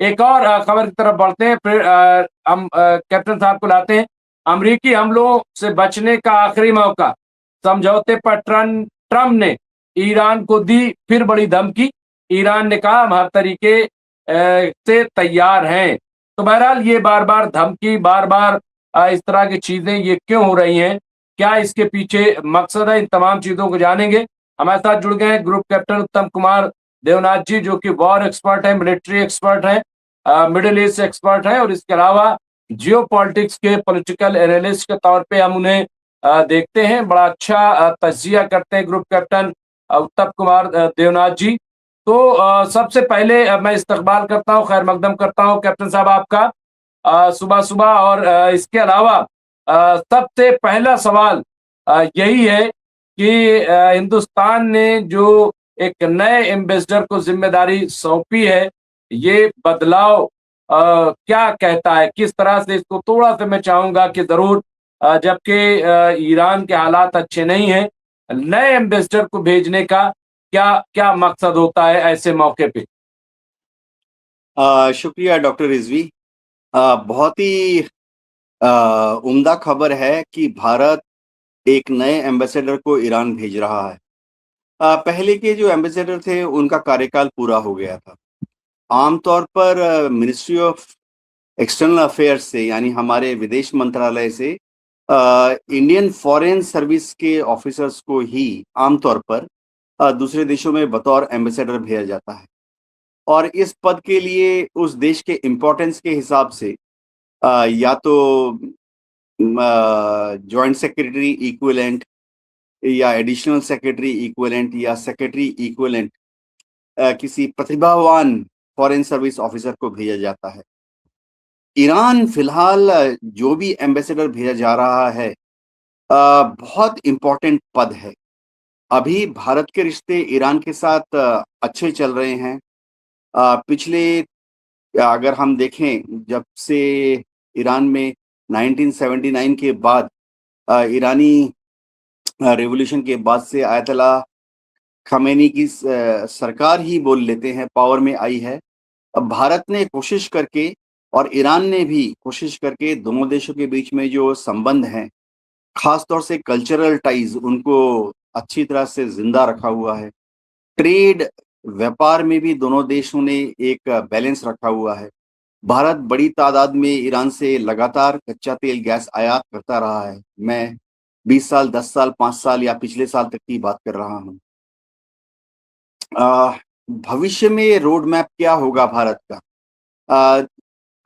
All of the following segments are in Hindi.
एक और खबर की तरफ बढ़ते हैं, फिर हम कैप्टन साहब को लाते हैं। अमेरिकी हमलों से बचने का आखिरी मौका, समझौते पर ट्रम्प ने ईरान को दी फिर बड़ी धमकी। ईरान ने कहा हम हर तरीके से तैयार हैं। तो बहरहाल ये बार-बार धमकी, बार-बार इस तरह की चीजें ये क्यों हो रही हैं? क्या इसके पीछे मकसद है? इन तमाम चीजों को जानेंगे। हमारे साथ जुड़ गए हैं ग्रुप कैप्टन उत्तम कुमार देवनाथ जी, जो कि वॉर एक्सपर्ट हैं, मिलिट्री एक्सपर्ट हैं, मिडिल ईस्ट एक्सपर्ट हैं, और इसके अलावा जियो पॉलिटिक्स के पॉलिटिकल एनालिस्ट के तौर पे हम उन्हें देखते हैं। बड़ा अच्छा तजिया करते हैं ग्रुप कैप्टन उत्तम कुमार देवनाथ जी। तो सबसे पहले मैं इस्तकबाल करता हूँ, खैर मकदम करता हूँ कैप्टन साहब आपका सुबह सुबह। और इसके अलावा सबसे पहला सवाल यही है कि हिंदुस्तान ने जो एक नए एम्बेसडर को जिम्मेदारी सौंपी है, ये बदलाव क्या कहता है, किस तरह से इसको, थोड़ा सा मैं चाहूंगा कि जरूर जबकि ईरान के हालात अच्छे नहीं हैं, नए एम्बेसडर को भेजने का क्या क्या मकसद होता है ऐसे मौके पे? शुक्रिया डॉक्टर रिजवी। बहुत ही उम्दा खबर है कि भारत एक नए एम्बेसडर को ईरान भेज रहा है। पहले के जो एम्बेसडर थे उनका कार्यकाल पूरा हो गया था। आमतौर पर मिनिस्ट्री ऑफ एक्सटर्नल अफेयर्स से, यानी हमारे विदेश मंत्रालय से इंडियन फॉरेन सर्विस के ऑफिसर्स को ही आमतौर पर दूसरे देशों में बतौर एम्बेसडर भेजा जाता है। और इस पद के लिए उस देश के इम्पोर्टेंस के हिसाब से या तो जॉइंट सेक्रेटरी इक्विवेलेंट या एडिशनल सेक्रेटरी इक्विवेलेंट या सेक्रेटरी इक्विवेलेंट किसी प्रतिभावान फॉरेन सर्विस ऑफिसर को भेजा जाता है। ईरान फिलहाल जो भी एम्बेसडर भेजा जा रहा है बहुत इम्पोर्टेंट पद है। अभी भारत के रिश्ते ईरान के साथ अच्छे चल रहे हैं। पिछले अगर हम देखें, जब से ईरान में 1979 के बाद ईरानी रेवोल्यूशन के बाद से आयतुल्लाह खमेनी की सरकार ही बोल लेते हैं पावर में आई है। अब भारत ने कोशिश करके और ईरान ने भी कोशिश करके दोनों देशों के बीच में जो संबंध हैं, खास तौर से कल्चरल टाइज, उनको अच्छी तरह से जिंदा रखा हुआ है। ट्रेड, व्यापार में भी दोनों देशों ने एक बैलेंस रखा हुआ है। भारत बड़ी तादाद में ईरान से लगातार कच्चा तेल, गैस आयात करता रहा है। मैं 20 साल, 10 साल, 5 साल या पिछले साल तक की बात कर रहा हूँ। भविष्य में रोड मैप क्या होगा भारत का? अ,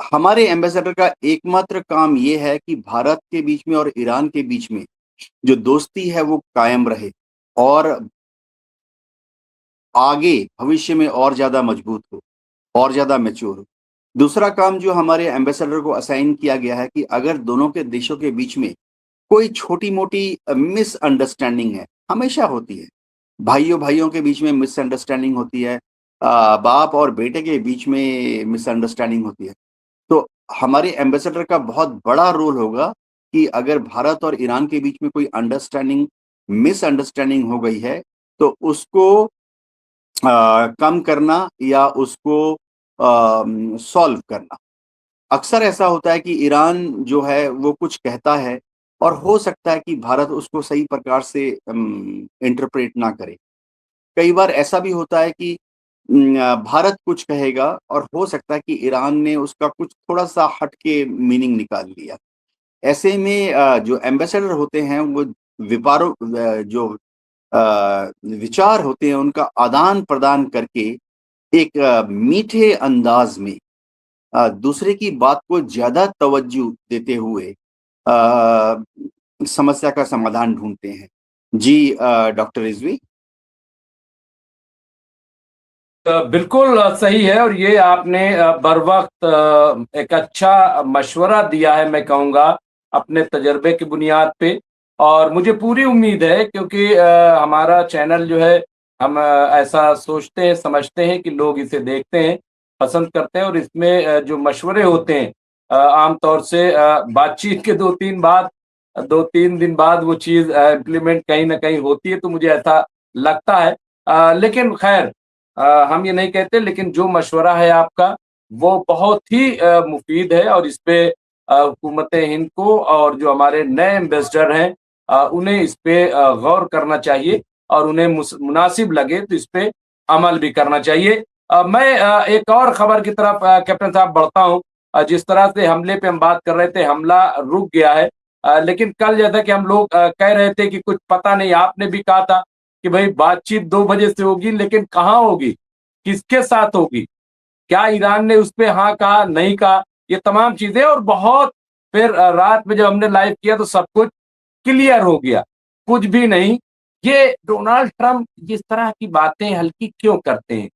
हमारे एम्बेसडर का एकमात्र काम ये है कि भारत के बीच में और ईरान के बीच में जो दोस्ती है वो कायम रहे और आगे भविष्य में और ज़्यादा मजबूत हो, और ज़्यादा मैच्योर हो। दूसरा काम जो हमारे एम्बेसडर को असाइन किया गया है कि अगर दोनों के देशों के बीच में कोई छोटी-मोटी मिसअंडरस्टैंडिंग है, हमेशा होती है। भाइयों-भाइयों के बीच में मिसअंडरस्टैंडिंग होती है, बाप और बेटे के बीच में मिसअंडरस्टैंडिंग होती है। तो हमारे एम्बेसडर का बहुत बड़ा रोल होगा कि अगर भारत और ईरान के बीच में कोई मिसअंडरस्टैंडिंग हो गई है, तो उसको कम करना या उसको सॉल्व करना। अक्सर ऐसा होता है कि ईरान जो है वो कुछ कहता है और हो सकता है कि भारत उसको सही प्रकार से इंटरप्रेट ना करे। कई बार ऐसा भी होता है कि भारत कुछ कहेगा और हो सकता है कि ईरान ने उसका कुछ थोड़ा-सा हट के मीनिंग निकाल लिया। ऐसे में जो एम्बेसडर होते हैं वो जो विचार होते हैं उनका आदान-प्रदान करके एक मीठे अंदाज में दूसरे की बात को ज़्यादा तवज्जो देते हुए समस्या का समाधान ढूँढते हैं। जी डॉक्टर रिज़वी। बिल्कुल सही है, और ये आपने बरवक्त एक अच्छा मशवरा दिया है, मैं कहूँगा, अपने तजर्बे की बुनियाद पे। और मुझे पूरी उम्मीद है, क्योंकि हमारा चैनल जो है, हम ऐसा सोचते हैं, समझते हैं कि लोग इसे देखते हैं, पसंद करते हैं, और इसमें जो मशवरे होते हैं आम तौर से बातचीत के 2-3 दिन बाद वो चीज़ इम्प्लीमेंट कहीं न कहीं होती है, तो मुझे ऐसा लगता है। लेकिन खैर हम ये नहीं कहते, लेकिन जो मशवरा है आपका वो बहुत ही मुफीद है और इस पे हुकूमत हिंद को और जो हमारे नए एम्बेसडर हैं उन्हें इस पे गौर करना चाहिए और उन्हें मुनासिब लगे तो इस पे अमल भी करना चाहिए। मैं एक और खबर की तरफ कैप्टन साहब बढ़ता हूँ। जिस तरह से हमले पे हम बात कर रहे थे, हमला रुक गया है। लेकिन कल जैसा कि हम लोग कह रहे थे कि कुछ पता नहीं, आपने भी कहा था कि भाई बातचीत 2 बजे से होगी, लेकिन कहाँ होगी? किसके साथ होगी? क्या ईरान ने उस पे हाँ कहा, नहीं कहा? ये तमाम चीज़ें और बहुत फिर रात में जब हमने लाइव किया तो सब कुछ क्लियर हो गया। कुछ भी नहीं। ये डोनाल्ड ट्रम्प इस तरह की बातें हल्की क्यों करते हैं?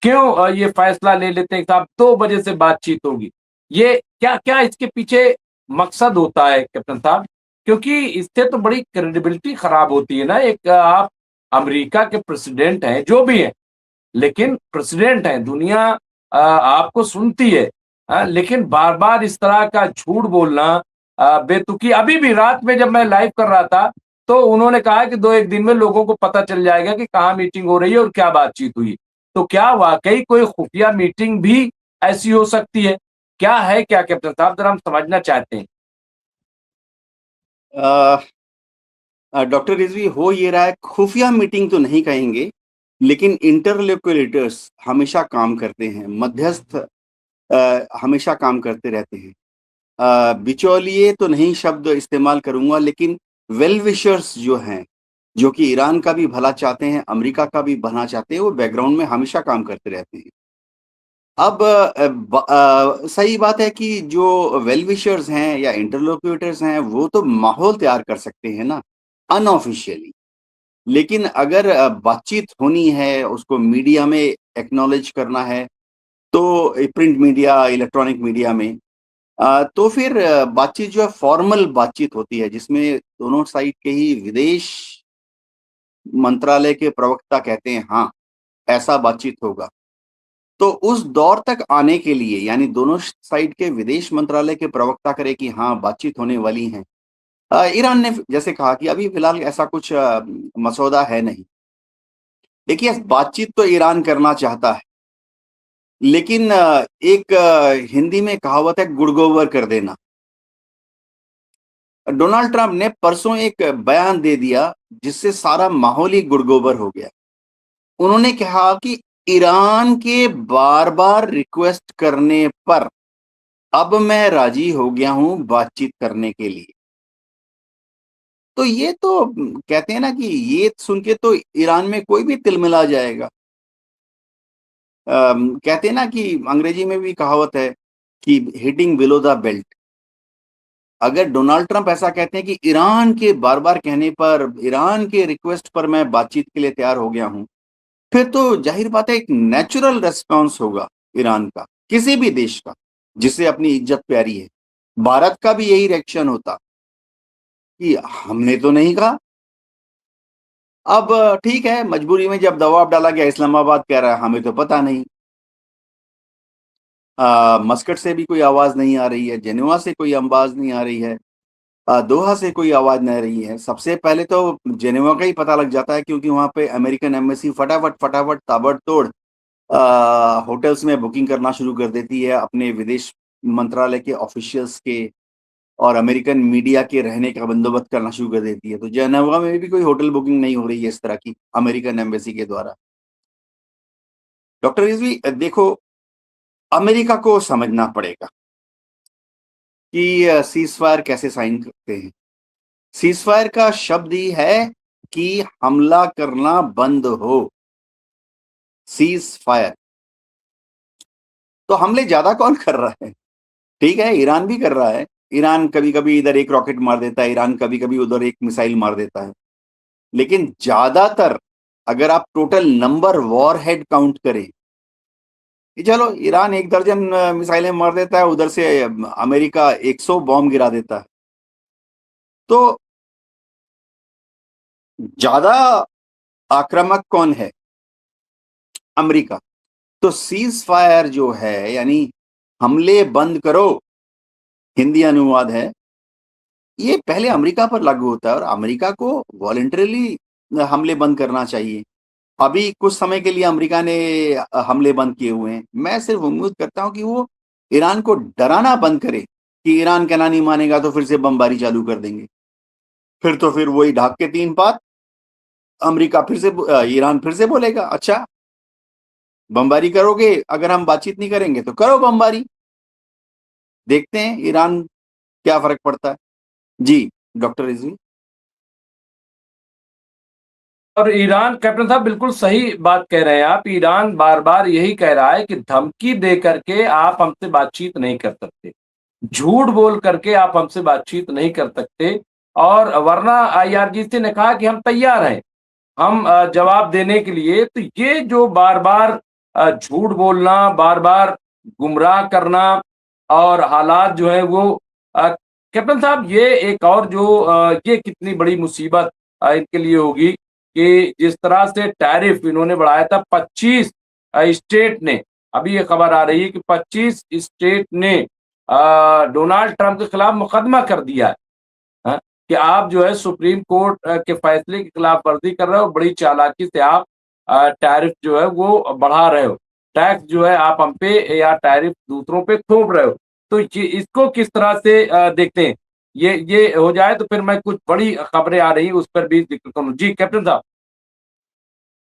क्यों ये फैसला ले लेते हैं कि साहब 2 बजे से बातचीत होगी? ये क्या-क्या इसके पीछे मकसद होता है कैप्टन साहब? क्योंकि इससे तो बड़ी क्रेडिबिलिटी खराब होती है ना। एक आप अमेरिका के प्रेसिडेंट हैं, जो भी हैं, लेकिन प्रेसिडेंट हैं, दुनिया आपको सुनती है। लेकिन बार-बार इस तरह का झूठ बोलना बेतुकी। अभी भी रात में जब मैं लाइव कर रहा था, तो उन्होंने कहा कि 2-1 दिन में लोगों को पता चल जाएगा कि कहाँ मीटिंग हो रही है और क्या बातचीत हुई। तो क्या वाक़ई कोई खुफिया मीटिंग भी ऐसी हो सकती है? क्या है क्या कैप्टन साहब? ज़रा हम समझना चाहते हैं। डॉक्टर रिजवी, हो ये रहा है, खुफिया मीटिंग तो नहीं कहेंगे, लेकिन इंटरलोक्युलेटर्स हमेशा काम करते हैं, मध्यस्थ हमेशा काम करते रहते हैं। बिचौलिए तो नहीं शब्द इस्तेमाल करूंगा, लेकिन वेल विशर्स जो हैं, जो कि ईरान का भी भला चाहते हैं, अमेरिका का भी भला चाहते हैं, वो बैकग्राउंड में हमेशा काम करते रहते हैं। अब सही बात है कि जो वेल विशर्स हैं या इंटरलोक्यूटर्स हैं, वो तो माहौल तैयार कर सकते हैं ना, अनऑफिशियली। लेकिन अगर बातचीत होनी है, उसको मीडिया में एक्नॉलेज करना है, तो प्रिंट मीडिया, इलेक्ट्रॉनिक मीडिया में, तो फिर बातचीत जो है फॉर्मल बातचीत होती है, जिसमें दोनों साइड के ही विदेश मंत्रालय के प्रवक्ता कहते हैं, हाँ, ऐसा बातचीत होगा। तो उस दौर तक आने के लिए, यानी दोनों साइड के विदेश मंत्रालय के प्रवक्ता करे कि हाँ, बातचीत होने वाली है। ईरान ने जैसे कहा कि अभी फिलहाल ऐसा कुछ मसौदा है नहीं। देखिए, बातचीत तो ईरान करना चाहता है, लेकिन एक हिंदी में कहावत है, गुड़गोबर कर देना। डोनाल्ड ट्रंप ने परसों एक बयान दे दिया, जिससे सारा माहौल ही गुड़गोबर हो गया। उन्होंने कहा कि ईरान के बार-बार रिक्वेस्ट करने पर अब मैं राजी हो गया हूं बातचीत करने के लिए। तो ये तो कहते हैं ना कि ये सुन के तो ईरान में कोई भी तिलमिला जाएगा। कहते हैं ना कि अंग्रेजी में भी कहावत है कि हिटिंग बिलो द बेल्ट। अगर डोनाल्ड ट्रंप ऐसा कहते हैं कि ईरान के बार-बार कहने पर, ईरान के रिक्वेस्ट पर मैं बातचीत के लिए तैयार हो गया हूं, फिर तो जाहिर बात है एक नेचुरल रिस्पॉन्स होगा ईरान का, किसी भी देश का, जिसे अपनी इज्जत प्यारी है। भारत का भी यही रिएक्शन होता कि हमने तो नहीं कहा। अब ठीक है, मजबूरी में जब दबाव डाला गया, इस्लामाबाद कह रहा है हमें तो पता नहीं। मस्कट से भी कोई आवाज नहीं आ रही है, जेनेवा से कोई आवाज नहीं आ रही है, दोहा से कोई आवाज नहीं आ रही है। सबसे पहले तो जेनेवा का ही पता लग जाता है, क्योंकि वहां पे अमेरिकन एम्बेसी फटाफट फटाफट ताबड़तोड़ होटल्स में बुकिंग करना शुरू कर देती है, अपने विदेश मंत्रालय के ऑफिशियल्स के और अमेरिकन मीडिया के रहने का बंदोबस्त करना शुरू कर देती है। तो जेनेवा में भी कोई होटल बुकिंग नहीं हो रही है इस तरह की अमेरिकन एम्बेसी के द्वारा। डॉक्टर रिजवी, देखो, अमेरिका को समझना पड़ेगा कि सीज फायर कैसे साइन करते हैं। सीज फायर का शब्द ही है कि हमला करना बंद हो, सीज फायर। तो हमले ज्यादा कौन कर रहा है? ठीक है, ईरान भी कर रहा है। ईरान कभी कभी इधर एक रॉकेट मार देता है, ईरान कभी कभी उधर एक मिसाइल मार देता है, लेकिन ज्यादातर अगर आप total number war head count करें कि चलो ईरान 1 दर्जन मिसाइलें मार देता है, उधर से अमेरिका 100 बॉम्ब गिरा देता है, तो ज्यादा आक्रामक कौन है? अमेरिका। तो सीज फायर जो है, यानी हमले बंद करो, हिंदी अनुवाद है, ये पहले अमेरिका पर लागू होता है और अमेरिका को वॉलंटरली हमले बंद करना चाहिए। अभी कुछ समय के लिए अमेरिका ने हमले बंद किए हुए हैं। मैं सिर्फ उम्मीद करता हूं कि वो ईरान को डराना बंद करे कि ईरान कहना नहीं मानेगा तो फिर से बमबारी चालू कर देंगे। फिर तो फिर वही ढाक के तीन पात, अमेरिका फिर से ईरान फिर से बोलेगा अच्छा बमबारी करोगे, अगर हम बातचीत नहीं करेंगे तो करो बमबारी। देखते हैं ईरान क्या फर्क पड़ता है। जी डॉक्टर रिजवी। और ईरान, कैप्टन साहब बिल्कुल सही बात कह रहे हैं आप। ईरान बार बार यही कह रहा है कि धमकी दे करके आप हमसे बातचीत नहीं कर सकते, झूठ बोल करके आप हमसे बातचीत नहीं कर सकते। और वरना आईआरजीसी ने कहा कि हम तैयार हैं, हम जवाब देने के लिए। तो ये जो बार बार झूठ बोलना, बार बार गुमराह करना और हालात जो है वो कैप्टन साहब, ये एक और जो ये कितनी बड़ी मुसीबत इनके लिए होगी कि जिस तरह से टैरिफ इन्होंने बढ़ाया था 25 स्टेट ने, अभी ये खबर आ रही है कि 25 स्टेट ने डोनाल्ड ट्रंप के खिलाफ मुकदमा कर दिया है। हाँ, कि आप जो है सुप्रीम कोर्ट के फैसले की खिलाफ वर्जी कर रहे हो, बड़ी चालाकी से आप टैरिफ जो है वो बढ़ा रहे हो, टैक्स जो है आप हम पे या टैरिफ दूसरों पे थोप रहे हो। तो ये इसको किस तरह से देखते हैं? ये हो जाए तो फिर मैं कुछ बड़ी खबरें आ रही हैं उस पर भी जिक्र करूँ। जी कैप्टन साहब।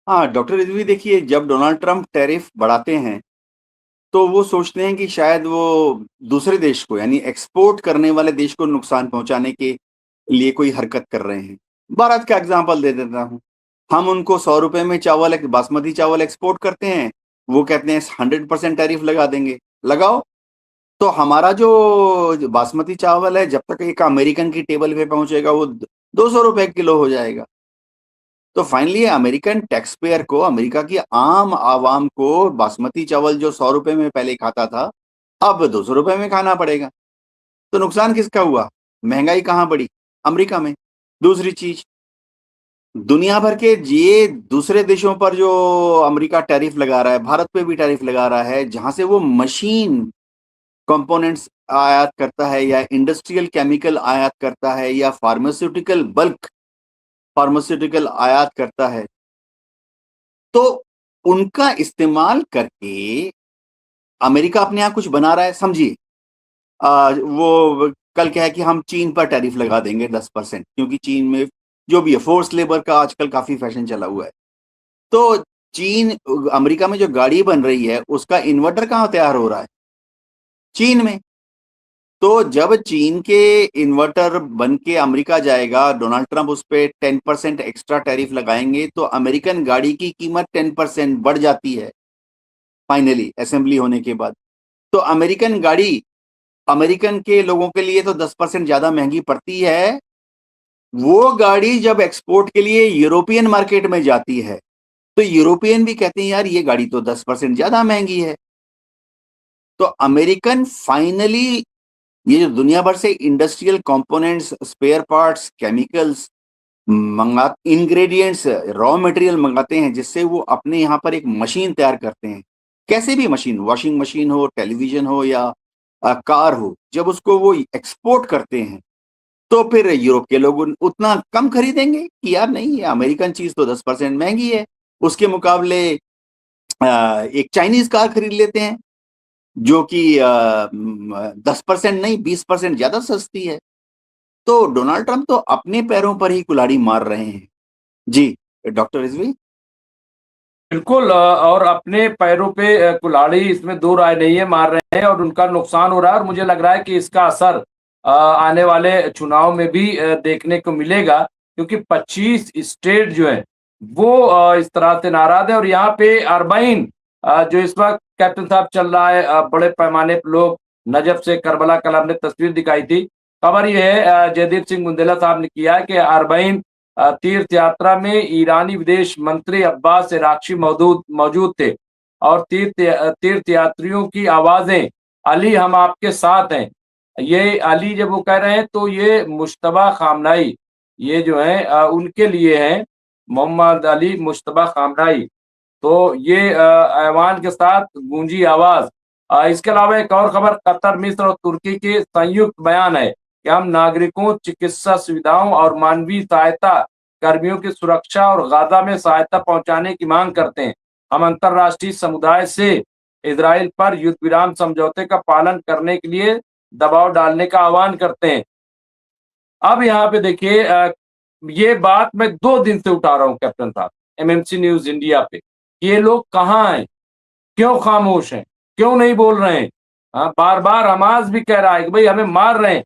हाँ डॉक्टर रिजवी, देखिए जब डोनाल्ड ट्रंप टैरिफ बढ़ाते हैं तो वो सोचते हैं कि शायद वो दूसरे देश को यानी एक्सपोर्ट करने वाले देश को नुकसान पहुंचाने के लिए कोई हरकत कर रहे हैं। भारत का एग्जांपल दे देता हूं। हम उनको 100 रुपए में चावल, बासमती चावल एक्सपोर्ट करते हैं, वो कहते हैं 100% टैरिफ लगा देंगे। लगाओ। तो हमारा जो बासमती चावल है जब तक एक अमेरिकन की टेबल पे पहुंचेगा वो 200 रुपए किलो हो जाएगा। तो फाइनली अमेरिकन टैक्स पेयर को, अमेरिका की आम आवाम को बासमती चावल जो 100 रुपए में पहले खाता था अब 200 रुपए में खाना पड़ेगा। तो नुकसान किसका हुआ? महंगाई कहाँ बढ़ी? अमेरिका में। दूसरी चीज, दुनिया भर के ये दूसरे देशों पर जो अमेरिका टैरिफ लगा रहा है, भारत पे भी टैरिफ लगा रहा है, जहां से वो मशीन कंपोनेंट्स आयात करता है या इंडस्ट्रियल केमिकल आयात करता है या फार्मास्यूटिकल बल्क फार्मास्यूटिकल आयात करता है, तो उनका इस्तेमाल करके अमेरिका अपने यहाँ कुछ बना रहा है। समझिए वो कल क्या है कि हम चीन पर टैरिफ लगा देंगे 10%, क्योंकि चीन में जो भी है फोर्स लेबर का आजकल काफी फैशन चला हुआ है। तो चीन, अमेरिका में जो गाड़ी बन रही है उसका इन्वर्टर कहाँ तैयार हो रहा है? चीन में। तो जब चीन के इन्वर्टर बन के अमेरिका जाएगा, डोनाल्ड ट्रंप उस पर 10% एक्स्ट्रा टैरिफ लगाएंगे तो अमेरिकन गाड़ी की कीमत 10% बढ़ जाती है फाइनली असेंबली होने के बाद। तो अमेरिकन गाड़ी अमेरिकन के लोगों के लिए तो 10% ज्यादा महंगी पड़ती है। वो गाड़ी जब एक्सपोर्ट के लिए यूरोपियन मार्केट में जाती है तो यूरोपियन भी कहते हैं यार ये गाड़ी तो 10% ज्यादा महंगी है। तो अमेरिकन फाइनली ये जो दुनिया भर से industrial components, spare parts, chemicals मंगा इंग्रेडिएंट्स, रॉ मटेरियल मंगाते हैं जिससे वो अपने यहाँ पर एक मशीन तैयार करते हैं। कैसे भी मशीन, वॉशिंग मशीन हो, टेलीविजन हो या कार हो, जब उसको वो एक्सपोर्ट करते हैं तो फिर यूरोप के लोग उतना कम खरीदेंगे कि यार नहीं ये अमेरिकन चीज तो 10% महंगी है, उसके मुकाबले एक चाइनीज कार खरीद लेते हैं जो कि 10% नहीं 20% ज्यादा सस्ती है। तो डोनाल्ड ट्रंप तो अपने पैरों पर ही कुल्हाड़ी मार रहे हैं। जी डॉक्टर रिजवी। बिल्कुल और अपने पैरों पे कुल्हाड़ी, इसमें दो राय नहीं है, मार रहे हैं और उनका नुकसान हो रहा है। और मुझे लग रहा है कि इसका असर आने वाले चुनाव में भी देखने को मिलेगा, क्योंकि 25 स्टेट जो है वो इस तरह से नाराज है। और यहाँ पे अरबाइन जो इस वक्त कैप्टन साहब चल रहा है, बड़े पैमाने पर लोग नजफ से करबला, कल हमने तस्वीर दिखाई थी। खबर यह है जयदीप सिंह बुंदेला साहब ने किया है कि अरबाइन तीर्थ यात्रा में ईरानी विदेश मंत्री अब्बास इराक्ची मौजूद मौजूद थे। और तीर्थ यात्रियों की आवाजें, अली हम आपके साथ हैं, ये अली जब वो कह रहे हैं तो ये मुश्तबा खामनाई, ये जो है उनके लिए है, मोहम्मद अली मुश्तबा खामनाई। तो ये ऐवान के साथ गूंजी आवाज। इसके अलावा एक और खबर, कतर, मिस्र और तुर्की के संयुक्त बयान है कि हम नागरिकों, चिकित्सा सुविधाओं और मानवीय सहायता कर्मियों की सुरक्षा और गाजा में सहायता पहुंचाने की मांग करते हैं। हम अंतर्राष्ट्रीय समुदाय से इजराइल पर युद्ध विराम समझौते का पालन करने के लिए दबाव डालने का आह्वान करते हैं। अब यहाँ पे देखिए, ये बात मैं 2 दिन से उठा रहा हूँ कैप्टन साहब, एमएमसी न्यूज़ इंडिया पे। ये लोग कहाँ हैं? क्यों खामोश हैं? क्यों नहीं बोल रहे हैं? बार-बार हमास भी कह रहा है कि भई हमें मार रहे हैं।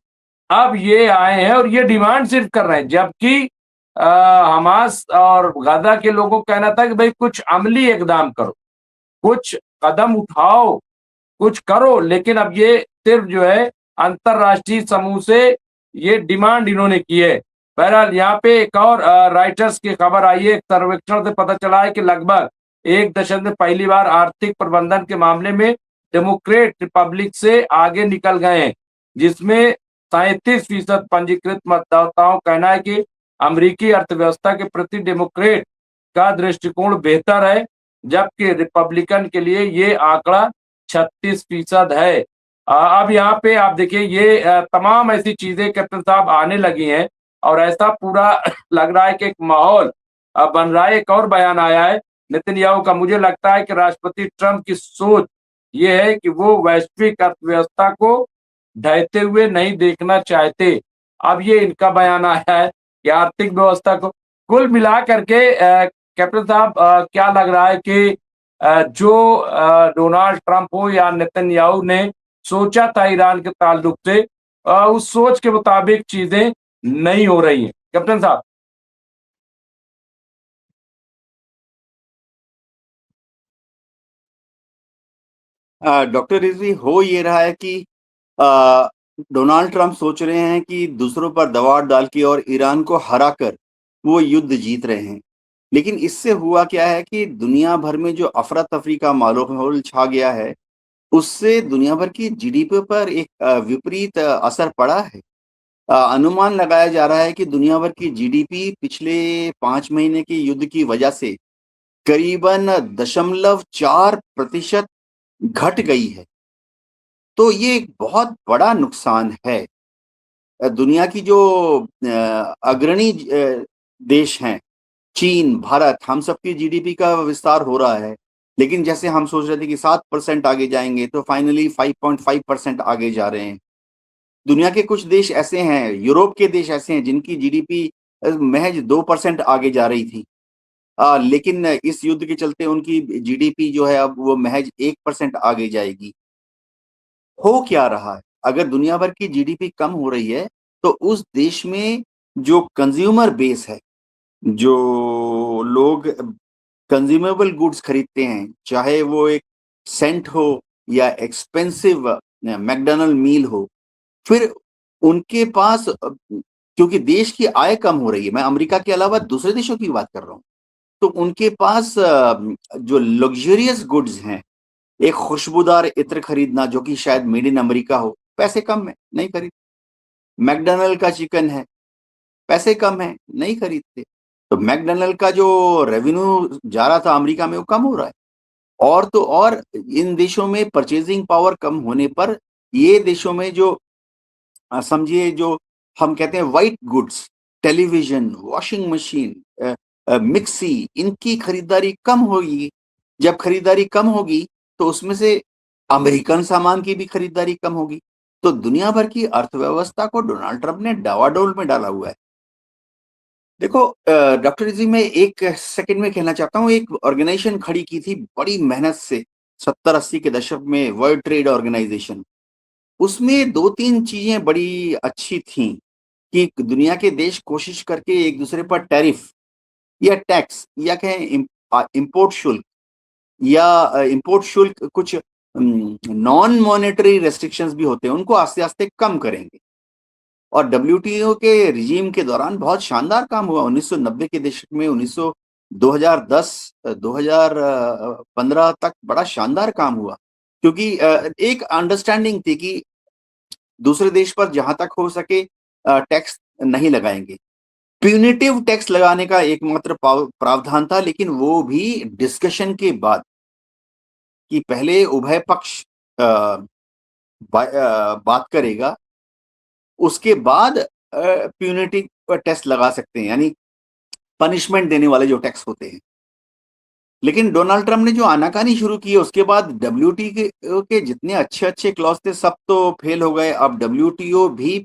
अब ये आए हैं और ये डिमांड सिर्फ कर रहे हैं, जबकि हमास और गाज़ा के लोगों का कहना था कि भई कुछ अमली इक़दाम करो, कुछ कदम उठाओ, कुछ करो, लेकिन अब ये सिर्फ जो है अंतर्राष्ट्रीय समूह से ये डिमांड इन्होंने की है। बहरहाल यहाँ पे एक और राइटर्स की खबर आई है। एक सर्वेक्षण से पता चला है कि लगभग 1 दशक में पहली बार आर्थिक प्रबंधन के मामले में डेमोक्रेट रिपब्लिक से आगे निकल गए हैं, जिसमें 37% पंजीकृत मतदाताओं का कहना है कि अमेरिकी अर्थव्यवस्था के प्रति डेमोक्रेट का दृष्टिकोण बेहतर है, जबकि रिपब्लिकन के लिए ये आंकड़ा 36% है। अब यहाँ पे आप देखिए, ये तमाम ऐसी चीजें कैप्टन साहब आने लगी हैं और ऐसा पूरा लग रहा है कि एक माहौल बन रहा है। एक और बयान आया है नेतन्याहू का। मुझे लगता है कि राष्ट्रपति ट्रंप की सोच ये है कि वो वैश्विक अर्थव्यवस्था को ढहते हुए नहीं देखना चाहते। अब ये इनका बयान आया है कि आर्थिक व्यवस्था को कुल मिला करके कैप्टन साहब, क्या लग रहा है कि जो डोनाल्ड ट्रंप हो या नेतन्याहू ने सोचा था ईरान के ताल्लुक से, उस सोच के मुताबिक चीजें नहीं हो रही हैं कैप्टन साहब? डॉक्टर रिजवी, हो ये रहा है कि अ, डोनाल्ड ट्रंप सोच रहे हैं कि दूसरों पर दबाव डाल के और ईरान को हराकर वो युद्ध जीत रहे हैं। लेकिन इससे हुआ क्या है कि दुनिया भर में जो अफरा-तफरी का माहौल छा गया है, उससे दुनिया भर की जीडीपी पर एक विपरीत असर पड़ा है। अनुमान लगाया जा रहा है कि दुनिया भर की जीडीपी पिछले 5 महीने के युद्ध की वजह से करीबन 0.4% घट गई है। तो ये एक बहुत बड़ा नुकसान है। दुनिया की जो अग्रणी देश हैं, चीन, भारत, हम सबकी जीडीपी का विस्तार हो रहा है। लेकिन जैसे हम सोच रहे थे कि 7% आगे जाएँगे, तो फाइनली 5.5% आगे जा रहे हैं। दुनिया के कुछ देश ऐसे हैं, यूरोप के देश ऐसे हैं जिनकी जीडीपी महज़ 2% आगे जा रही थी। लेकिन इस युद्ध के चलते उनकी जीडीपी जो है अब वो महज़ 1% आगे जाएगी। हो क्या रहा है? अगर दुनिया भर की जीडीपी कम हो रही है, तो उस देश में जो कंज़्यूमर बेस है, जो लोग कंज़्यूमेबल गुड्स खरीदते हैं, चाहे वो एक सेंट हो या एक्सपेंसिव मैकडॉनल्ड मील हो, फिर उनके पास क्योंकि देश की आय कम हो रही है, मैं अमेरिका के अलावा दूसरे देशों की बात कर रहा हूँ, तो उनके पास जो लग्ज़रियस गुड्स हैं, एक खुशबूदार इत्र खरीदना जो कि शायद मेड इन अमेरिका हो, पैसे कम है, नहीं खरीद। मैकडॉनल्ड का चिकन है, पैसे कम हैं, नहीं खरीदते। तो मैकडॉनल्ड का जो रेवेन्यू जा रहा था अमेरिका में वो कम हो रहा है। और तो और इन देशों में परचेज़िंग पावर कम होने पर ये देशों में जो समझिए जो हम कहते हैं white goods, television, washing machine, mixie, इनकी खरीदारी कम होगी। जब खरीदारी कम होगी, तो उसमें से अमेरिकन सामान की भी खरीदारी कम होगी। तो दुनिया भर की अर्थव्यवस्था को डोनाल्ड ट्रंप ने डावाडोल में डाला हुआ है। देखो डॉक्टर जी, मैं 1 सेकंड में कहना चाहता हूँ, एक ऑर्गेनाइज़ेशन खड़ी की थी बड़ी मेहनत से 70-80 के दशक में, वर्ल्ड ट्रेड ऑर्गेनाइज़ेशन। उसमें 2-3 चीज़ें बड़ी अच्छी थीं कि दुनिया के देश कोशिश करके एक-दूसरे पर टैरिफ या टैक्स या कहें इम्पोर्ट शुल्क या इम्पोर्ट शुल्क कुछ नॉन मॉनेटरी रेस्ट्रिक्शंस भी होते हैं, उनको आस्ते-आस्ते कम करेंगे। और डब्ल्यूटीओ के रिजीम के दौरान बहुत शानदार काम हुआ 1990 के दशक में, 2010 2015 तक बड़ा शानदार काम हुआ। क्योंकि एक अंडरस्टैंडिंग थी कि दूसरे देश पर जहाँ तक हो सके टैक्स नहीं लगाएँगे। प्यूनिटिव टैक्स लगाने का एकमात्र प्रावधान था, लेकिन वो भी डिस्कशन के बाद कि पहले उभय पक्ष बात करेगा, उसके बाद प्यूनिटिव टैक्स लगा सकते हैं। यानी पनिशमेंट देने वाले जो टैक्स होते हैं। लेकिन डोनाल्ड ट्रंप ने जो आनाकानी शुरू की है उसके बाद डब्ल्यूटीओ के जितने अच्छे अच्छे क्लॉज थे सब तो फेल हो गए। अब डब्ल्यूटीओ भी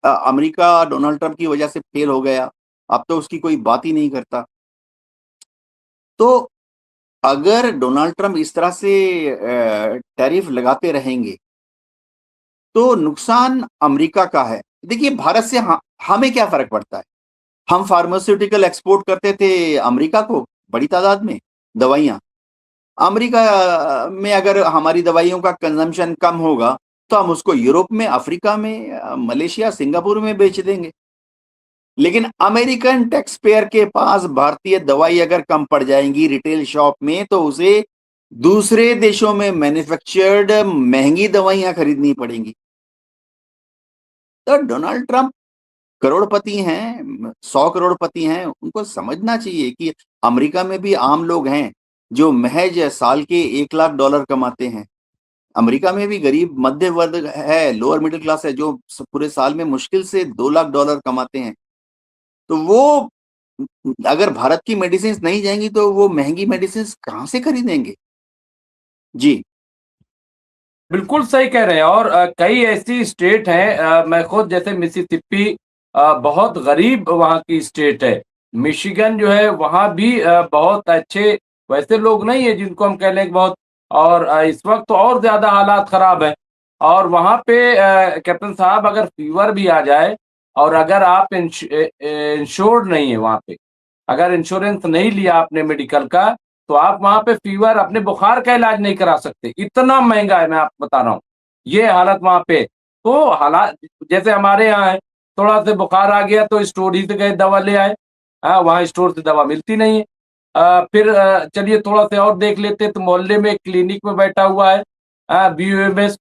अमेरिका डोनाल्ड ट्रंप की वजह से फेल हो गया, अब तो उसकी कोई बात ही नहीं करता। तो अगर डोनाल्ड ट्रंप इस तरह से टैरिफ लगाते रहेंगे तो नुकसान अमेरिका का है। देखिए भारत से हमें क्या फर्क पड़ता है, हम फार्मास्यूटिकल एक्सपोर्ट करते थे अमेरिका को बड़ी तादाद में दवाइयां। अमेरिका में अगर हमारी दवाइयों का कंजम्पशन कम होगा तो हम उसको यूरोप में, अफ्रीका में, मलेशिया, सिंगापुर में बेच देंगे। लेकिन अमेरिकन टैक्स पेयर के पास भारतीय दवाई अगर कम पड़ जाएंगी रिटेल शॉप में तो उसे दूसरे देशों में मैन्युफैक्चर्ड महंगी दवाइयां खरीदनी पड़ेंगी। तो डोनाल्ड ट्रंप करोड़पति हैं, 100 करोड़पति हैं, उनको समझना चाहिए कि अमेरिका में भी आम लोग हैं जो महज साल के $1 लाख कमाते हैं। अमेरिका में भी गरीब मध्य वर्ग है, लोअर मिडिल क्लास है, जो पूरे साल में मुश्किल से $2 लाख कमाते हैं। तो वो अगर भारत की मेडिसिन नहीं जाएंगी तो वो महंगी मेडिसिन कहां से खरीदेंगे? जी। बिल्कुल सही कह रहे हैं। और कई ऐसी स्टेट हैं, मैं खुद जैसे मिसिसिपी बहुत गरीब वहाँ की स्टेट है। मिशिगन जो है वहाँ भी बहुत अच्छे वैसे लोग नहीं है जिनको हम कह लें कि बहुत। और इस वक्त तो और ज्यादा हालात खराब है। और वहाँ पे कैप्टन साहब अगर फीवर भी आ जाए और अगर आप इंश्योर्ड नहीं है वहाँ पे, अगर इंश्योरेंस नहीं लिया आपने मेडिकल का, तो आप वहां पे फीवर अपने बुखार का इलाज नहीं करा सकते। इतना महंगा है, मैं आपको बता रहा हूँ ये हालत वहां पे। तो हालात जैसे हमारे यहाँ है, थोड़ा सा बुखार आ गया तो स्टोर ही से गए दवा ले आए। वहां स्टोर से दवा मिलती नहीं है। फिर चलिए थोड़ा सा और देख लेते तो मोहल्ले में एक क्लिनिक में बैठा हुआ है BUMS,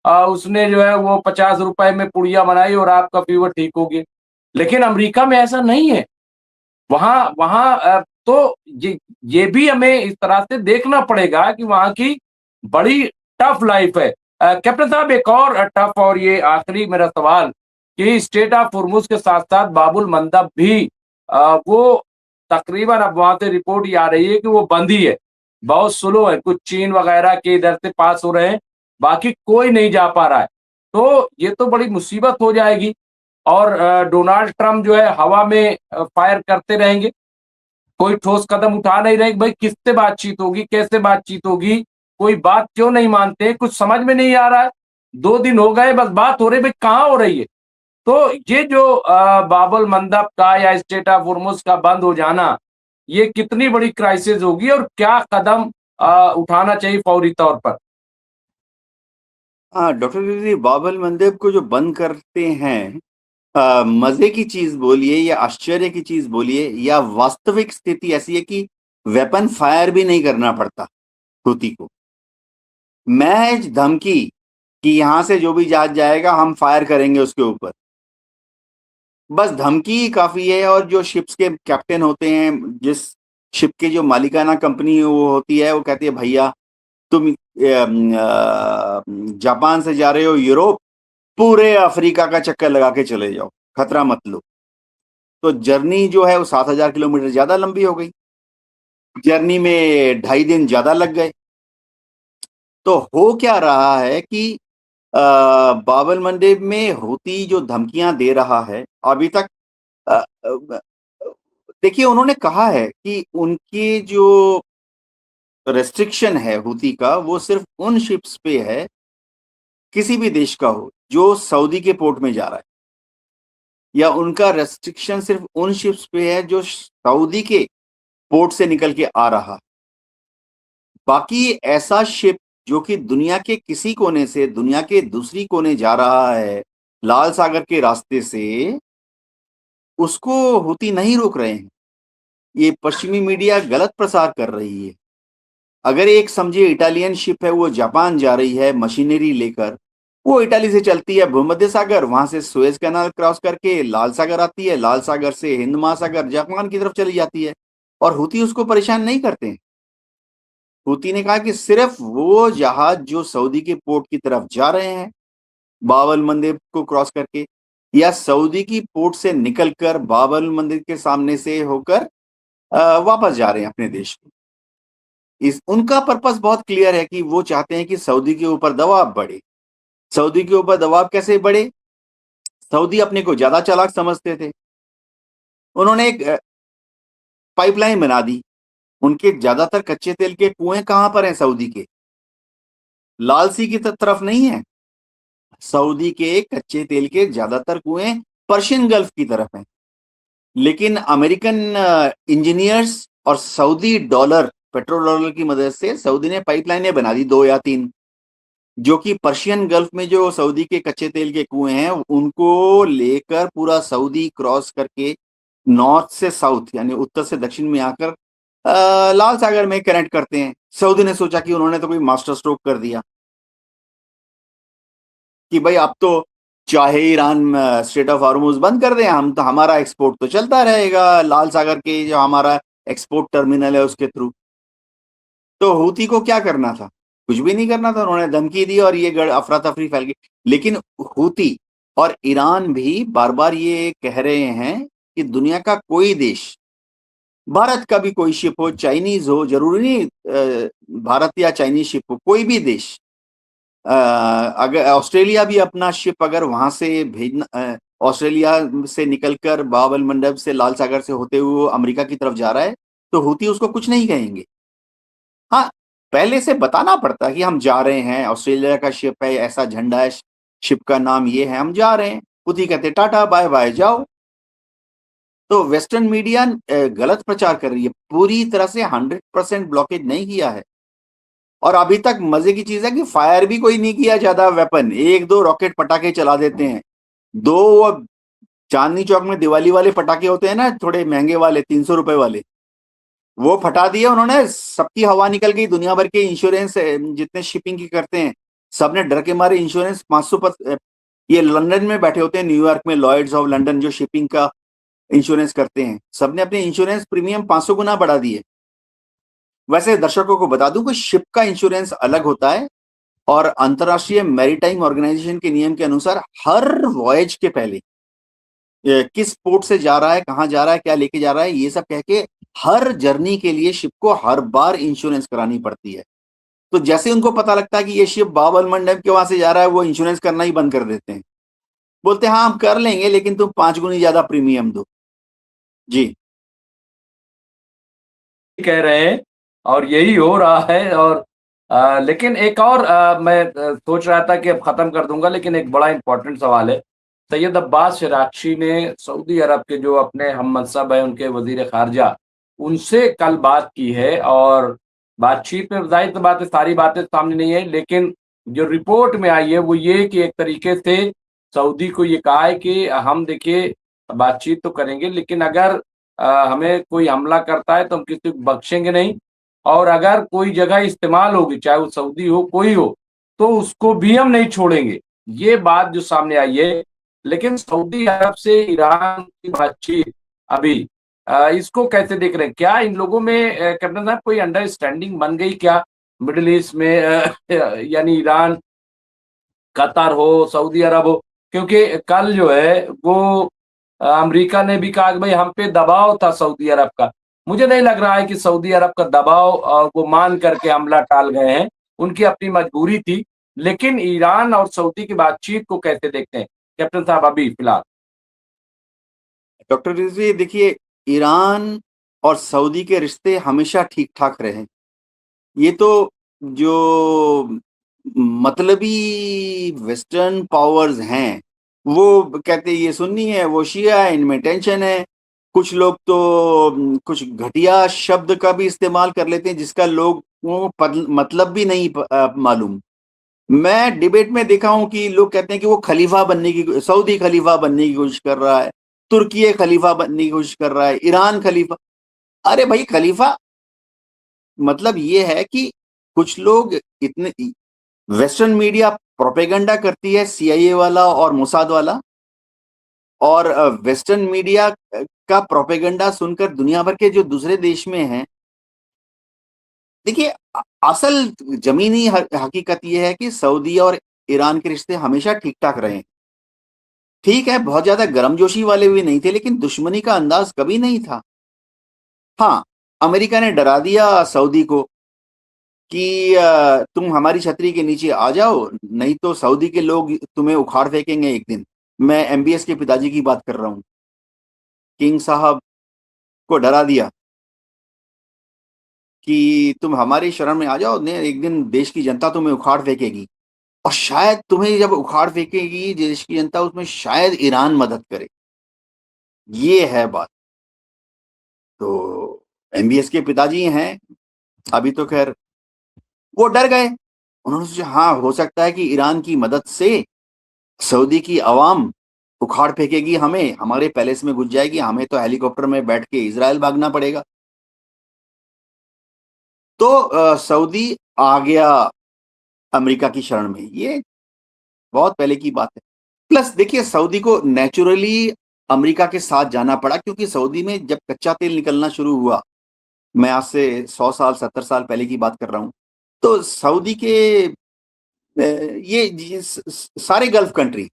उसने जो है वो 50 रुपए में पुड़िया बनाई और आपका फीवर ठीक हो गया। लेकिन अमेरिका में ऐसा नहीं है। वहाँ वहाँ तो ये भी हमें इस तरह से देखना पड़ेगा कि वहाँ की बड़ी टफ लाइफ है। कैप्टन साहब एक और टफ और ये आखिरी मेरा सवाल कि स्टेट ऑफ हुर्मुज के साथ साथ बाबुल मंदब भी वो तकरीबन अब वहां से रिपोर्ट ये आ रही है कि वो बंद ही है। बहुत स्लो है, कुछ चीन वगैरह के इधर से पास हो रहे हैं, बाकी कोई नहीं जा पा रहा है। तो ये तो बड़ी मुसीबत हो जाएगी। और डोनाल्ड ट्रंप जो है हवा में फायर करते रहेंगे, कोई ठोस कदम उठा नहीं रहे। भाई किससे बातचीत होगी, कैसे बातचीत होगी, कोई बात क्यों नहीं मानते, कुछ समझ में नहीं आ रहा है। 2 दिन हो गए बस बात हो रही, भाई कहाँ हो रही है। तो ये जो बाबुल मंदब का या स्टेट ऑफ हुर्मुज का बंद हो जाना, ये कितनी बड़ी क्राइसिस होगी और क्या कदम उठाना चाहिए फौरी तौर पर। हाँ डॉक्टर जी, बाबुल मंदेब को जो बंद करते हैं, मजे की चीज बोलिए या आश्चर्य की चीज बोलिए या वास्तविक स्थिति ऐसी है कि वेपन फायर भी नहीं करना पड़ता हुती को। महज धमकी कि यहां से जो भी जहाज जाएगा हम फायर करेंगे उसके ऊपर, बस धमकी ही काफी है। और जो शिप्स के कैप्टन होते हैं, जिस शिप की जो मालिकाना कंपनी वो होती है, वो कहती है भैया तुम जापान से जा रहे हो यूरोप, पूरे अफ्रीका का चक्कर लगा के चले जाओ, खतरा मत लो। तो जर्नी जो है वो 7,000 किलोमीटर ज्यादा लंबी हो गई, जर्नी में 2.5 दिन ज्यादा लग गए। तो हो क्या रहा है कि बाबुल मंडेब में होती जो धमकियां दे रहा है अभी तक, अ, अ, देखिए उन्होंने कहा है कि उनके जो रेस्ट्रिक्शन है हुती का वो सिर्फ उन शिप्स पे है, किसी भी देश का हो जो सऊदी के पोर्ट में जा रहा है, या उनका रेस्ट्रिक्शन सिर्फ उन शिप्स पे है जो सऊदी के पोर्ट से निकल के आ रहा है। बाकी ऐसा शिप जो कि दुनिया के किसी कोने से दुनिया के दूसरी कोने जा रहा है लाल सागर के रास्ते से, उसको हुती नहीं रोक रहे हैं। ये पश्चिमी मीडिया गलत प्रसार कर रही है। अगर एक समझिए इटालियन शिप है, वो जापान जा रही है मशीनरी लेकर, वो इटाली से चलती है भूमध्य सागर, वहां से सुएज कैनाल क्रॉस करके लाल सागर आती है, लाल सागर से हिंद महासागर जापान की तरफ चली जाती है, और हुती उसको परेशान नहीं करते हैं। हुती ने कहा कि सिर्फ वो जहाज जो सऊदी के पोर्ट की तरफ जा रहे हैं बाबुल मंदिर को क्रॉस करके, या सऊदी की पोर्ट से निकलकर बाबुल मंदिर के सामने से होकर वापस जा रहे हैं अपने देश में। इस उनका पर्पस बहुत क्लियर है कि वो चाहते हैं कि सऊदी के ऊपर दबाव बढ़े। सऊदी के ऊपर दबाव कैसे बढ़े? सऊदी अपने को ज्यादा चालाक समझते थे। उन्होंने एक पाइपलाइन बना दी। उनके ज्यादातर कच्चे तेल के कुएं कहां पर हैं सऊदी के? लाल सी की तरफ नहीं है। सऊदी के कच्चे तेल के ज्यादातर कुएं पर्शियन गल्फ की तरफ हैं। लेकिन अमेरिकन इंजीनियर्स और सऊदी डॉलर, पेट्रोल डॉलर की मदद से सऊदी ने पाइपलाइनें बना दी 2 या 3, जो कि पर्शियन गल्फ में जो सऊदी के कच्चे तेल के कुएं हैं उनको लेकर पूरा सऊदी क्रॉस करके नॉर्थ से साउथ यानी उत्तर से दक्षिण में आकर लाल सागर में कनेक्ट करते हैं। सऊदी ने सोचा कि उन्होंने तो कोई मास्टर स्ट्रोक कर दिया कि भाई अब तो चाहे ईरान स्ट्रेट ऑफ हॉर्मुज बंद कर दें, हम तो हमारा एक्सपोर्ट तो चलता रहेगा लाल सागर के जो हमारा एक्सपोर्ट टर्मिनल है उसके थ्रू। तो हूती को क्या करना था? कुछ भी नहीं करना था। उन्होंने धमकी दी और ये अफरा तफरी फैल गई। लेकिन हूती और ईरान भी बार बार ये कह रहे हैं कि दुनिया का कोई देश, भारत का भी कोई शिप हो, चाइनीज हो, जरूरी नहीं भारत या चाइनीज शिप हो, कोई भी देश, अगर ऑस्ट्रेलिया भी अपना शिप अगर वहां से भेजना, ऑस्ट्रेलिया से निकलकर बाब अल मंडब से लाल सागर से होते हुए अमेरिका की तरफ जा रहा है तो हूती उसको कुछ नहीं कहेंगे। हाँ, पहले से बताना पड़ता कि हम जा रहे हैं, ऑस्ट्रेलिया का शिप है, ऐसा झंडा है, शिप का नाम ये है, हम जा रहे हैं। हूती कहते टाटा बाय बाय जाओ। तो वेस्टर्न मीडिया गलत प्रचार कर रही है, पूरी तरह से 100% ब्लॉकेज नहीं किया है। और अभी तक मजे की चीज है कि फायर भी कोई नहीं किया ज्यादा वेपन, 1-2 रॉकेट पटाखे चला देते हैं। 2 वो चांदनी चौक में दिवाली वाले पटाखे होते हैं ना, थोड़े महंगे वाले 300 रुपए वाले, वो फटा दिए उन्होंने, सबकी हवा निकल गई। दुनिया भर के इंश्योरेंस जितने शिपिंग की करते हैं सबने डर के मारे इंश्योरेंस 500 ये लंदन में बैठे होते हैं, न्यूयॉर्क में लॉयड्स ऑफ लंदन जो शिपिंग का इंश्योरेंस करते हैं, सबने अपने इंश्योरेंस प्रीमियम 500 गुना बढ़ा दिए। वैसे दर्शकों को बता दूं कि शिप का इंश्योरेंस अलग होता है और अंतरराष्ट्रीय मैरीटाइम ऑर्गेनाइजेशन के नियम के अनुसार हर वॉयज के पहले किस पोर्ट से जा रहा है, कहां जा रहा है, क्या लेके जा रहा है, ये सब कह के हर जर्नी के लिए शिप को हर बार इंश्योरेंस करानी पड़ती है। तो जैसे उनको पता लगता है कि ये शिप बाब अल मंडब के वहां से जा रहा है, वो इंश्योरेंस करना ही बंद कर देते हैं। बोलते हैं हाँ हम कर लेंगे लेकिन तुम 5 गुनी ज्यादा प्रीमियम दो। जी कह रहे हैं और यही हो रहा है। और लेकिन एक और मैं सोच रहा था कि अब खत्म कर दूंगा, लेकिन एक बड़ा इंपॉर्टेंट सवाल है। सैयद अब्बास शराक्शी ने सऊदी अरब के जो अपने हम मनसब है उनके वजीर खारजा, उनसे कल बात की है और बातचीत में जाहिर सी बात है सारी बातें सामने नहीं है, लेकिन जो रिपोर्ट में आई है वो ये कि एक तरीके से सऊदी को ये कहा है कि हम देखिए बातचीत तो करेंगे लेकिन अगर हमें कोई हमला करता है तो हम किसी को बख्शेंगे नहीं, और अगर कोई जगह इस्तेमाल होगी चाहे वो सऊदी हो कोई हो तो उसको भी हम नहीं छोड़ेंगे। ये बात जो सामने आई है। लेकिन सऊदी अरब से ईरान की बातचीत अभी इसको कैसे देख रहे हैं? क्या इन लोगों में कैप्टन साहब कोई अंडरस्टैंडिंग बन गई क्या मिडिल ईस्ट में, यानी ईरान, कतर हो, सऊदी अरब हो? क्योंकि कल जो है वो अमेरिका ने भी कहा कि भाई हम पे दबाव था सऊदी अरब का। मुझे नहीं लग रहा है कि सऊदी अरब का दबाव वो मान करके हमला टाल गए हैं, उनकी अपनी मजबूरी थी। लेकिन ईरान और सऊदी की बातचीत को कैसे देखते हैं कैप्टन साहब अभी फिलहाल? डॉक्टर रिजवी देखिए, ईरान और सऊदी के रिश्ते हमेशा ठीक ठाक रहे। ये तो जो मतलबी वेस्टर्न पावर्स हैं वो कहते हैं ये सुन्नी है वो शिया है, इनमें टेंशन है। कुछ लोग तो कुछ घटिया शब्द का भी इस्तेमाल कर लेते हैं जिसका लोगों को मतलब भी नहीं मालूम। मैं डिबेट में देखा हूं कि लोग कहते हैं कि वो खलीफा बनने की, सऊदी खलीफा बनने की कोशिश कर रहा है, तुर्की खलीफा बनने की कोशिश कर रहा है, ईरान खलीफा। अरे भाई खलीफा मतलब ये है कि कुछ लोग इतने, वेस्टर्न मीडिया प्रोपेगेंडा करती है, सीआईए वाला और मोसाद वाला, और वेस्टर्न मीडिया का प्रोपेगेंडा सुनकर दुनिया भर के जो दूसरे देश में हैं, देखिए असल जमीनी हकीकत यह है कि सऊदी और ईरान के रिश्ते हमेशा ठीक ठाक रहे। ठीक है बहुत ज्यादा गर्मजोशी वाले भी नहीं थे लेकिन दुश्मनी का अंदाज कभी नहीं था। हाँ, अमेरिका ने डरा दिया सऊदी को कि तुम हमारी छतरी के नीचे आ जाओ, नहीं तो सऊदी के लोग तुम्हें उखाड़ फेंकेंगे एक दिन। मैं एमबीएस के पिताजी की बात कर रहा हूँ। किंग साहब को डरा दिया कि तुम हमारी शरण में आ जाओ, ने एक दिन देश की जनता तुम्हें उखाड़ फेंकेगी। और शायद तुम्हें जब उखाड़ फेंकेगी देश की जनता, उसमें शायद ईरान मदद करे। ये है बात। तो एमबीएस के पिताजी हैं, अभी तो खैर वो डर गए। उन्होंने सोचा हाँ, हो सकता है कि ईरान की मदद से सऊदी की अवाम उखाड़ फेंकेगी हमें, हमारे पैलेस में घुस जाएगी, हमें तो हेलीकॉप्टर में बैठ के इजराइल भागना पड़ेगा। तो सऊदी आ गया अमेरिका की शरण में। ये बहुत पहले की बात है। प्लस देखिए, सऊदी को नेचुरली अमेरिका के साथ जाना पड़ा, क्योंकि सऊदी में जब कच्चा तेल निकलना शुरू हुआ, मैं आज से 100 साल 70 साल पहले की बात कर रहा हूँ, तो सऊदी के ये सारे गल्फ कंट्री,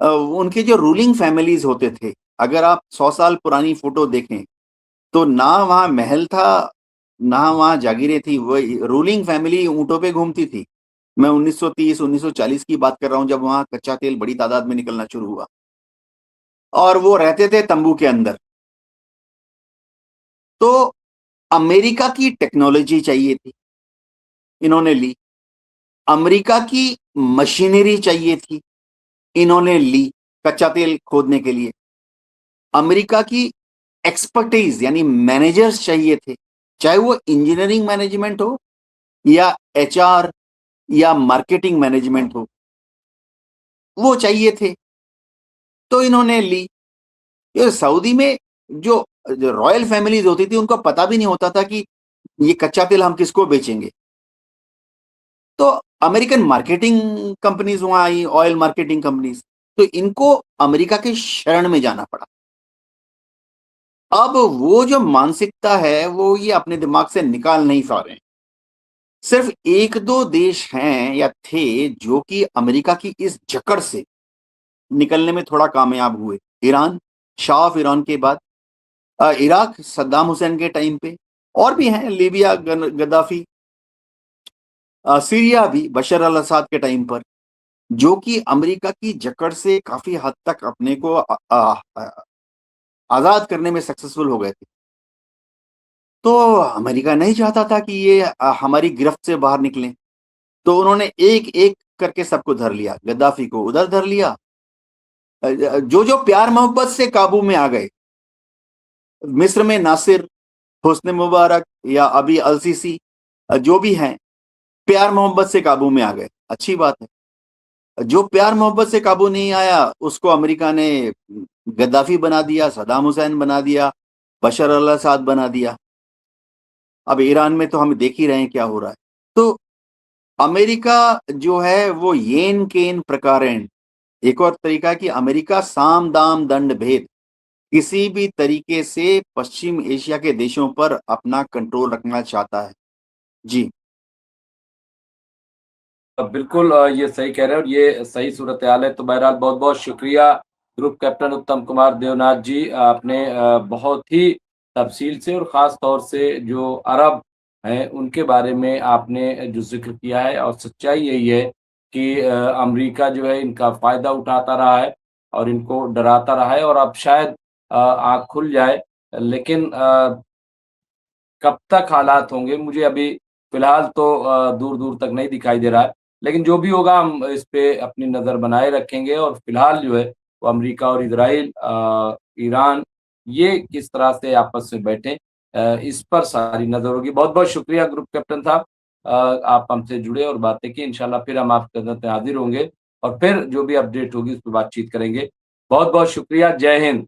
उनके जो रूलिंग फैमिलीज होते थे, अगर आप 100 साल पुरानी फोटो देखें तो ना वहाँ महल था, ना वहाँ जागीरें थी, वो रूलिंग फैमिली ऊँटों पे घूमती थी। मैं 1930 1940 की बात कर रहा हूँ, जब वहाँ कच्चा तेल बड़ी तादाद में निकलना शुरू हुआ, और वो रहते थे तंबू के अंदर। तो अमेरिका की टेक्नोलॉजी चाहिए थी, इन्होंने ली। अमेरिका की मशीनरी चाहिए थी, इन्होंने ली कच्चा तेल खोदने के लिए। अमेरिका की एक्सपर्टीज यानी मैनेजर्स चाहिए थे, चाहे वो इंजीनियरिंग मैनेजमेंट हो या एचआर या मार्केटिंग मैनेजमेंट हो, वो चाहिए थे, तो इन्होंने ली। ये सऊदी में जो जो रॉयल फैमिलीज होती थी, उनको पता भी नहीं होता था कि ये कच्चा तेल हम किसको बेचेंगे। तो अमेरिकन मार्केटिंग कंपनीज वहां आई, ऑयल मार्केटिंग कंपनीज, तो इनको अमेरिका के शरण में जाना पड़ा। अब वो जो मानसिकता है, वो ये अपने दिमाग से निकाल नहीं पा रहे हैं। सिर्फ एक दो देश हैं या थे जो कि अमेरिका की इस जकड़ से निकलने में थोड़ा कामयाब हुए। ईरान, शाह ऑफ ईरान के बाद, इराक सद्दाम हुसैन के टाइम पे, और भी हैं, लीबिया गद्दाफी, सीरिया भी बशर अल असद के टाइम पर, जो कि अमेरिका की जकड़ से काफी हद तक अपने को आजाद करने में सक्सेसफुल हो गए थे। तो अमेरिका नहीं चाहता था कि ये हमारी गिरफ्त से बाहर निकलें, तो उन्होंने एक एक करके सबको धर लिया। गद्दाफी को उधर धर लिया, जो जो प्यार मोहब्बत से काबू में आ गए, मिस्र में नासिर, हुस्न मुबारक या अभी अल-सीसी, जो भी हैं, प्यार मोहब्बत से काबू में आ गए, अच्छी बात है। जो प्यार मोहब्बत से काबू नहीं आया, उसको अमेरिका ने गद्दाफी बना दिया, सद्दाम हुसैन बना दिया, बशर अल असद बना दिया। अब ईरान में तो हम देख ही रहे हैं क्या हो रहा है। तो अमेरिका जो है वो येन केन प्रकारेण, एक और तरीका है कि अमेरिका साम दाम दंड भेद, किसी भी तरीके से पश्चिम एशिया के देशों पर अपना कंट्रोल रखना चाहता है। जी। बिल्कुल ये सही कह रहे हैं और ये सही सूरत हाल है। तो बहरहाल बहुत-बहुत शुक्रिया ग्रुप कैप्टन उत्तम कुमार देवनाथ जी, आपने बहुत ही तफ़सील से और ख़ास तौर से जो अरब हैं उनके बारे में आपने जो ज़िक्र किया है, और सच्चाई यही है कि अमेरिका जो है इनका फ़ायदा उठाता रहा है और इनको डराता रहा है, और अब शायद आँख खुल जाए। लेकिन कब तक हालात होंगे मुझे अभी फ़िलहाल तो दूर-दूर तक नहीं दिखाई दे रहा है। लेकिन जो भी होगा हम इस पे अपनी नज़र बनाए रखेंगे, और फ़िलहाल जो है वो अमेरिका और इज़राइल, ईरान, ये किस तरह से आपस में बैठे, इस पर सारी नज़र होगी। बहुत-बहुत शुक्रिया ग्रुप कैप्टन साहब, आप हमसे जुड़े और बातें की। इंशाल्लाह फिर हम आपकी खिदमत में हाज़िर होंगे और फिर जो भी अपडेट होगी उस पे बातचीत करेंगे। बहुत-बहुत शुक्रिया। जय हिंद।